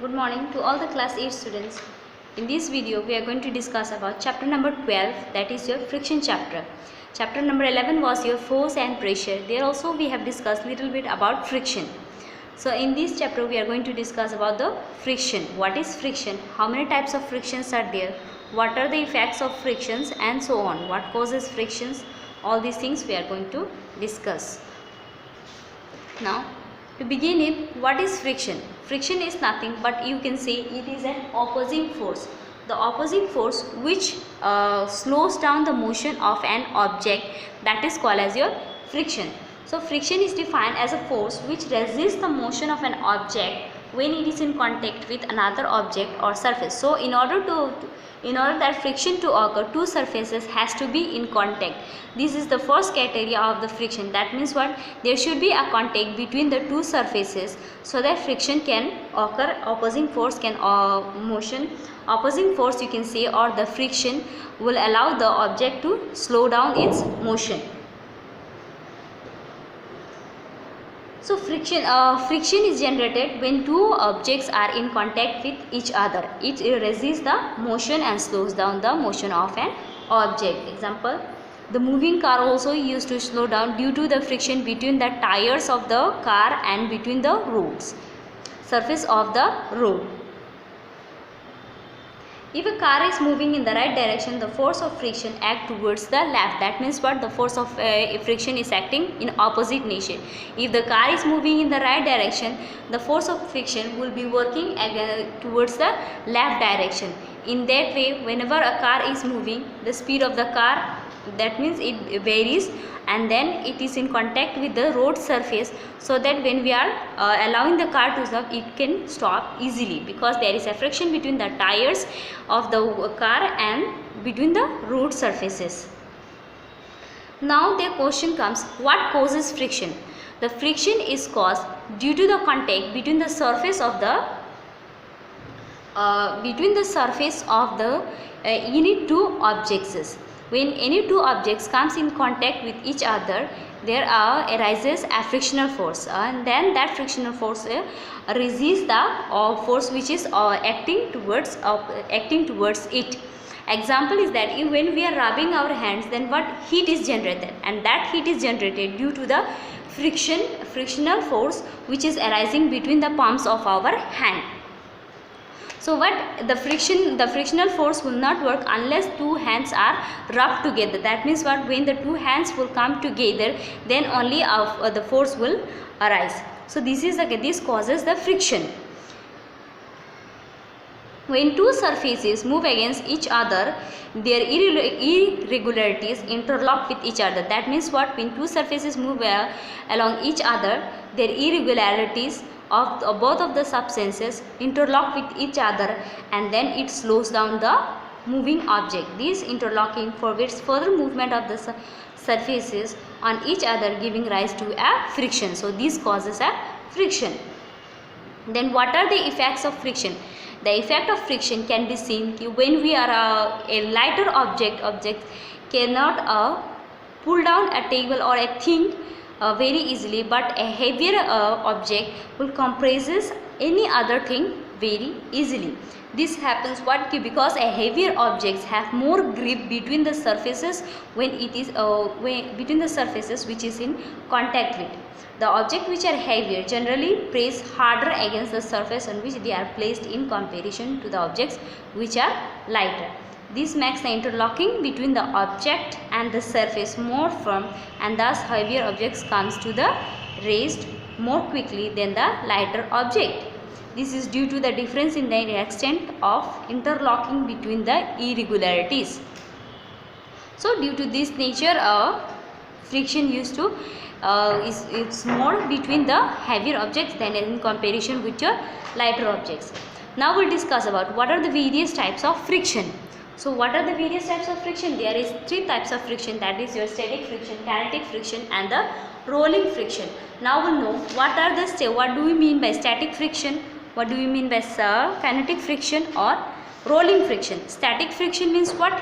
Good morning to all the class 8 students. In this video we are going to discuss about chapter number 12, that is your friction chapter. Chapter number 11 was your force and pressure. There also we have discussed little bit about friction. So in this chapter we are going to discuss about the friction. What is friction? How many types of frictions are there? What are the effects of frictions and so on? What causes frictions? All these things we are going to discuss. Now to begin it, what is friction? Friction is nothing but you can say it is an opposing force. The opposing force which slows down the motion of an object, that is called as your friction. So friction is defined as a force which resists the motion of an object when it is in contact with another object or surface. So in order that friction to occur, two surfaces has to be in contact. This is the first criteria of the friction. That means what? There should be a contact between the two surfaces so that friction can occur. Opposing force can opposing force you can say, or the friction will allow the object to slow down its motion. So friction is generated when two objects are in contact with each other. It resists the motion and slows down the motion of an object. Example, the moving car also used to slow down due to the friction between the tires of the car and between the surface of the road. If a car is moving in the right direction, the force of friction acts towards the left. That means what? The force of friction is acting in opposite nature. If the car is moving in the right direction, the force of friction will be working towards the left direction. In that way, whenever a car is moving, the speed of the car, that means it varies, and then it is in contact with the road surface, so that when we are allowing the car to stop, it can stop easily because there is a friction between the tires of the car and between the road surfaces. Now the question comes, what causes friction? The friction is caused due to the contact between the surface of the any two objects. When any two objects comes in contact with each other, there arises a frictional force, and then that frictional force resists the force which is acting towards it. Example is that when we are rubbing our hands, then what heat is generated, and that heat is generated due to the frictional force which is arising between the palms of our hand. So what? The frictional force will not work unless two hands are rubbed together. That means what? When the two hands will come together, then only the force will arise. So this causes the friction. When two surfaces move against each other, their irregularities interlock with each other. That means what? When two surfaces move along each other, their irregularities of both of the substances interlock with each other, and then it slows down the moving object. This interlocking forbids further movement of the surfaces on each other, giving rise to a friction. So this causes a friction. Then what are the effects of friction? The effect of friction can be seen when we are a lighter object cannot pull down a table or a thing very easily, but a heavier object will compresses any other thing very easily. This happens because a heavier objects have more grip between the surfaces when it is between the surfaces which is in contact with. The objects which are heavier generally press harder against the surface on which they are placed in comparison to the objects which are lighter. This makes the interlocking between the object and the surface more firm, and thus heavier objects comes to the rest more quickly than the lighter object. This is due to the difference in the extent of interlocking between the irregularities. So due to this nature, friction used to it's more between the heavier objects than in comparison with your lighter objects. Now we'll discuss about what are the various types of friction. So what are the various types of friction? There is three types of friction, that is your static friction, kinetic friction and the rolling friction. Now we'll know what do we mean by static friction, what do we mean by kinetic friction or rolling friction. Static friction means what?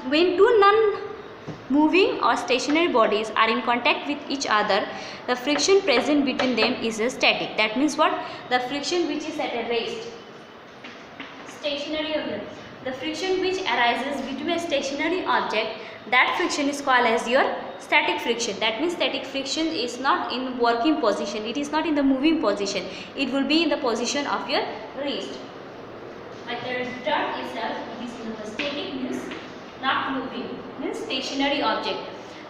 When two moving or stationary bodies are in contact with each other, the friction present between them is a static. That means what? The friction which is at a rest, stationary object, the friction which arises between a stationary object, that friction is called as your static friction. That means static friction is not in working position, it is not in the moving position, it will be in the position of your rest. But the term itself, it is in the static means not moving, means stationary object.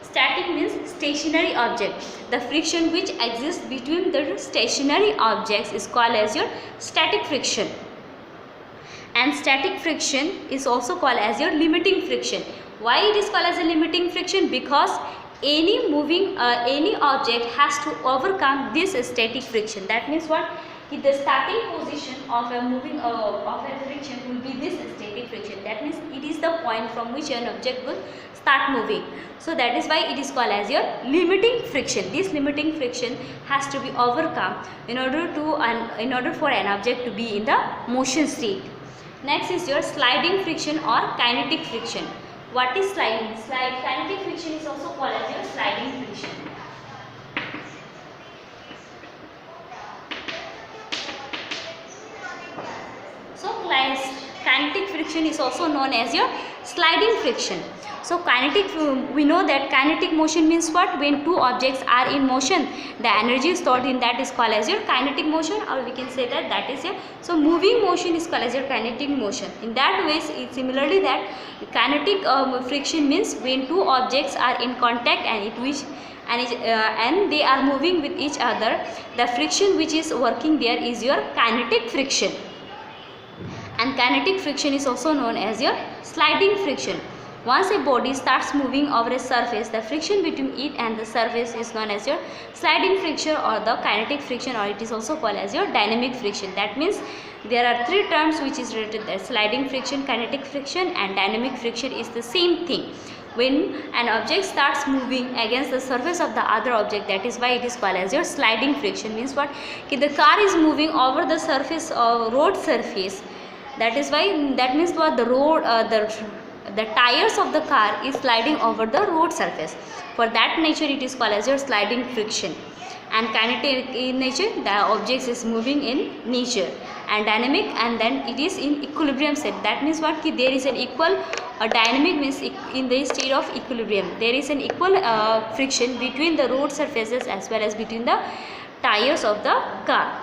Static means stationary object. The friction which exists between the stationary objects is called as your static friction. And static friction is also called as your limiting friction. Why it is called as a limiting friction? Because any moving any object has to overcome this static friction. That means what? The starting position of a moving of a friction will be this static friction. That means it is the point from which an object will start moving. So that is why it is called as your limiting friction. This limiting friction has to be overcome in order for an object to be in the motion state. Next is your sliding friction or kinetic friction. What is sliding? Kinetic friction is also called as your sliding friction. So kinetic friction is also known as your sliding friction. So kinetic, we know that kinetic motion means what? When two objects are in motion, the energy stored in that is called as your kinetic motion, or we can say that is your, so moving motion is called as your kinetic motion. In that way, similarly that kinetic friction means when two objects are in contact and they are moving with each other, the friction which is working there is your kinetic friction. And kinetic friction is also known as your sliding friction. Once a body starts moving over a surface, the friction between it and the surface is known as your sliding friction or the kinetic friction, or it is also called as your dynamic friction. That means there are three terms which is related there: sliding friction, kinetic friction and dynamic friction is the same thing. When an object starts moving against the surface of the other object, that is why it is called as your sliding friction. Means what? The car is moving over the surface of road surface. That is why, that means what? The road the tires of the car is sliding over the road surface. For that nature it is called as your sliding friction. And kinetic in nature, the objects is moving in nature, and dynamic, and then it is in equilibrium state. That means what? There is an equal dynamic means in the state of equilibrium. There is an equal friction between the road surfaces as well as between the tires of the car.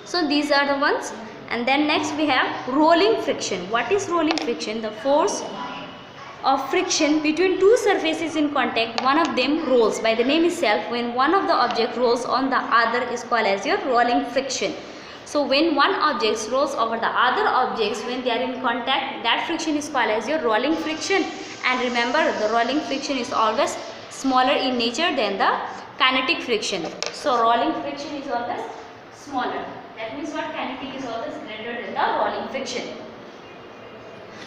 So these are the ones. And then next we have rolling friction. What is rolling friction? The force of friction between two surfaces in contact, one of them rolls. By the name itself, when one of the object rolls on the other is called as your rolling friction. So when one object rolls over the other objects, when they are in contact, that friction is called as your rolling friction. And remember, the rolling friction is always smaller in nature than the kinetic friction. So rolling friction is always smaller. That means what? Kinetic is always greater than the rolling friction.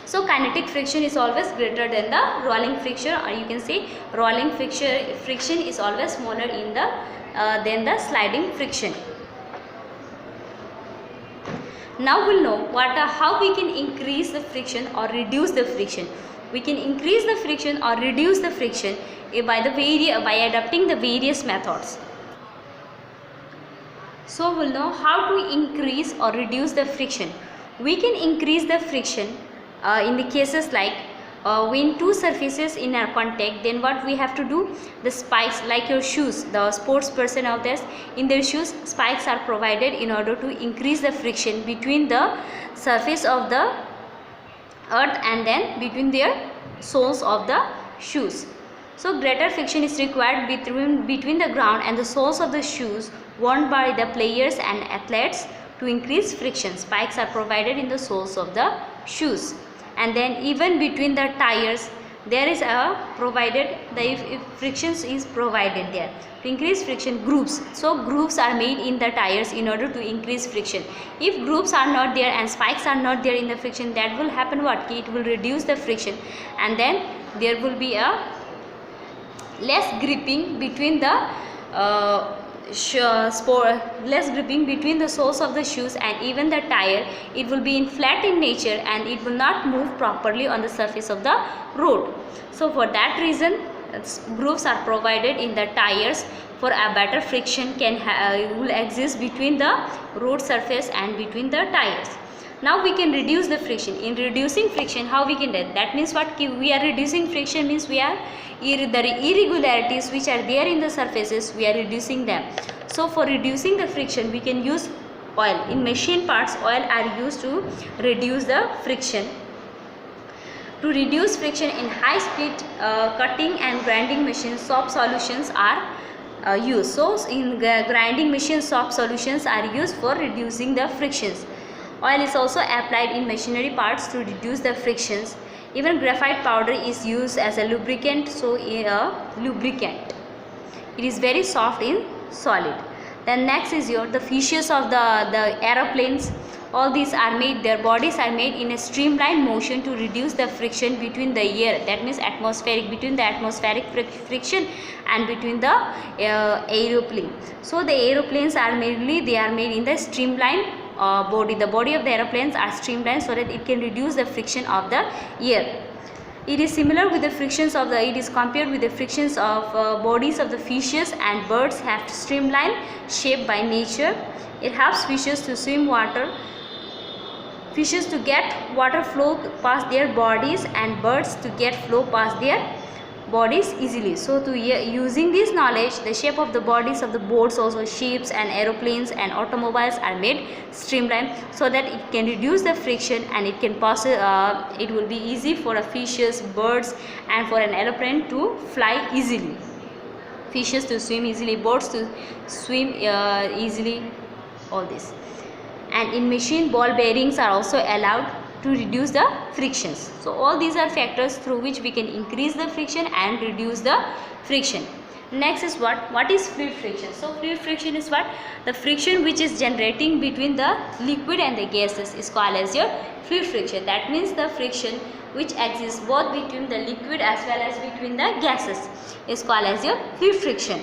So kinetic friction is always greater than the rolling friction, or you can say rolling friction is always smaller in the than the sliding friction. Now we'll know how we can increase the friction or reduce the friction. We can increase the friction or reduce the friction by adopting the various methods. So we'll know how to increase or reduce the friction. We can increase the friction in the cases like when two surfaces in our contact, then what we have to do? The spikes, like your shoes, the sports person out there, in their shoes spikes are provided in order to increase the friction between the surface of the earth and then between their soles of the shoes. So greater friction is required between the ground and the soles of the shoes worn by the players and athletes. To increase friction, spikes are provided in the soles of the shoes. And then even between the tires, there is if friction is provided there. To increase friction, grooves. So grooves are made in the tires in order to increase friction. If grooves are not there and spikes are not there in the friction, that will happen what? It will reduce the friction, and then there will be a less gripping between the less gripping between the soles of the shoes and even the tire. It will be in flat in nature and it will not move properly on the surface of the road. So for that reason, grooves are provided in the tires for a better friction will exist between the road surface and between the tires. Now we can reduce the friction. In reducing friction, how we can do that? That means what? We are reducing friction means we are the irregularities which are there in the surfaces, we are reducing them. So for reducing the friction, we can use oil. In machine parts, oil are used to reduce the friction. To reduce friction in high speed cutting and grinding machines, soap solutions are used. So in grinding machine, soap solutions are used for reducing the frictions. Oil is also applied in machinery parts to reduce the frictions. Even graphite powder is used as a lubricant. So lubricant, it is very soft in solid. Then next is the fishes of the aeroplanes. All these are made, their bodies are made in a streamlined motion to reduce the friction between the air, that means between the atmospheric friction and between the aeroplane. So the aeroplanes are made in the streamlined body. The body of the aeroplanes are streamlined so that it can reduce the friction of the air. It is similar with the frictions of it is compared with the frictions of bodies of the fishes and birds have streamlined shape by nature. It helps fishes to swim water, fishes to get water flow past their bodies and birds to get flow past their bodies easily. So to using this knowledge, the shape of the bodies of the boats, also ships and aeroplanes and automobiles are made streamlined so that it can reduce the friction and it can it will be easy for a fishes, birds and for an aeroplane to fly easily. Fishes to swim easily, boats to swim easily, all this. And in machine, ball bearings are also allowed to reduce the frictions. So all these are factors through which we can increase the friction and reduce the friction. Next is what is fluid friction. So fluid friction is what? The friction which is generating between the liquid and the gases is called as your fluid friction. That means the friction which exists both between the liquid as well as between the gases is called as your fluid friction.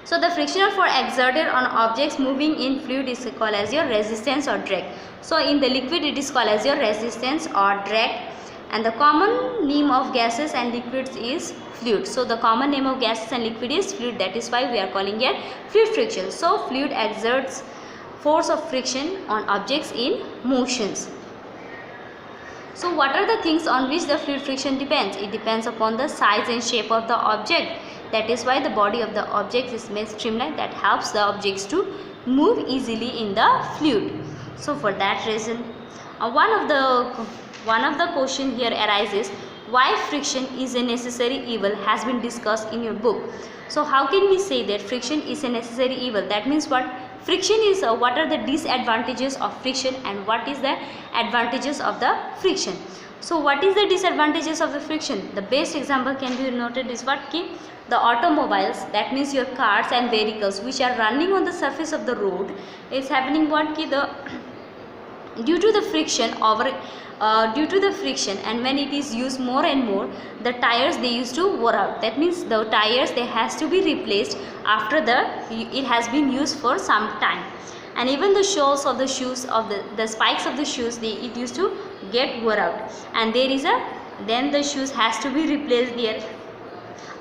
So the friction force exerted on objects moving in fluid is called as your resistance or drag. So in the liquid it is called as your resistance or drag, and the common name of gases and liquids is fluid. So the common name of gases and liquid is fluid, that is why we are calling it fluid friction. So fluid exerts force of friction on objects in motions. So what are the things on which the fluid friction depends? It depends upon the size and shape of the object. That is why the body of the object is made streamlined, that helps the objects to move easily in the fluid. So for that reason, one of the question here arises, why friction is a necessary evil has been discussed in your book. So how can we say that friction is a necessary evil? That means what? Friction is what are the disadvantages of friction and what is the advantages of the friction. So what is the disadvantages of the friction? The best example can be noted is what? The automobiles, that means your cars and vehicles which are running on the surface of the road, is happening what? Due to the friction and when it is used more and more, the tires they used to wear out. That means the tires they has to be replaced after it has been used for some time. And even the soles of the shoes, of the spikes of the shoes, it used to get wear out, and then the shoes has to be replaced there.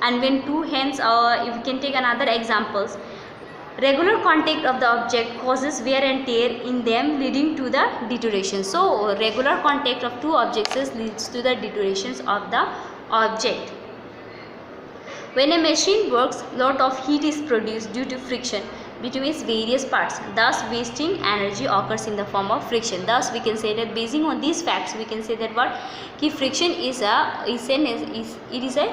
And when two hands, if we can take another examples, regular contact of the object causes wear and tear in them, leading to the deterioration. So regular contact of two objects leads to the deteriorations of the object. When a machine works, lot of heat is produced due to friction between its various parts, thus wasting energy occurs in the form of friction. Thus we can say that basing on these facts, we can say that what? Friction is a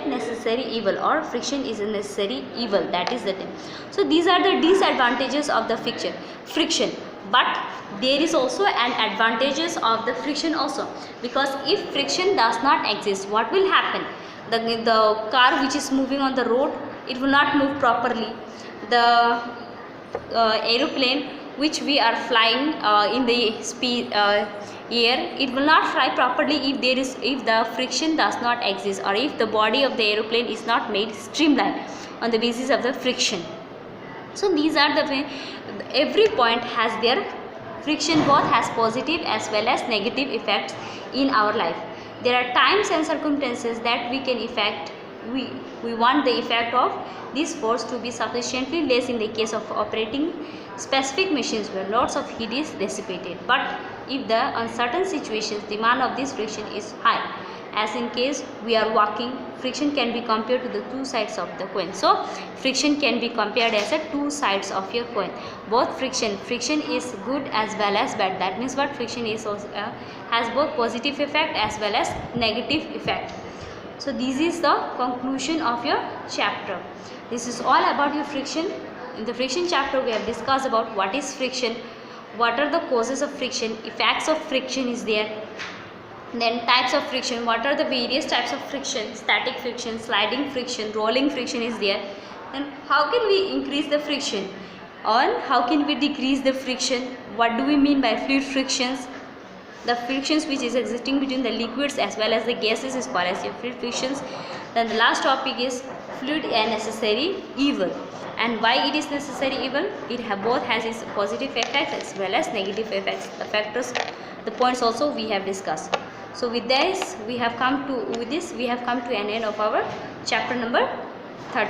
necessary evil, or friction is a necessary evil. That is the thing. So these are the disadvantages of the friction. But there is also an advantages of the friction also, because if friction does not exist, what will happen? The car which is moving on the road, it will not move properly. The aeroplane which we are flying in the air, it will not fly properly if the friction does not exist, or if the body of the aeroplane is not made streamlined on the basis of the friction. So these are the way every point has their friction, both has positive as well as negative effects in our life. There are times and circumstances that we can affect, we want the effect of this force to be sufficiently less in the case of operating specific machines where lots of heat is dissipated. But if the uncertain situations demand of this friction is high, as in case we are walking, friction can be compared to the two sides of the coin. So friction can be compared as a two sides of your coin. Both friction is good as well as bad. That means what, friction is also, has both positive effect as well as negative effect. So this is the conclusion of your chapter. This is all about your friction. In the friction chapter we have discussed about what is friction, what are the causes of friction, effects of friction is there, then types of friction, what are the various types of friction, static friction, sliding friction, rolling friction is there, then how can we increase the friction or how can we decrease the friction, what do we mean by fluid frictions, the frictions which is existing between the liquids as well as the gases is called as your fluid frictions. Then the last topic is fluid a necessary evil, and why it is necessary evil, it both has its positive effects as well as negative effects, the factors, the points also we have discussed. So with this we have come to an end of our chapter number 12,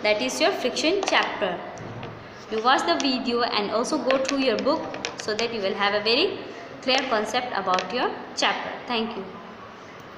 that is your friction chapter. You watch the video and also go through your book so that you will have a very clear concept about your chapter. Thank you.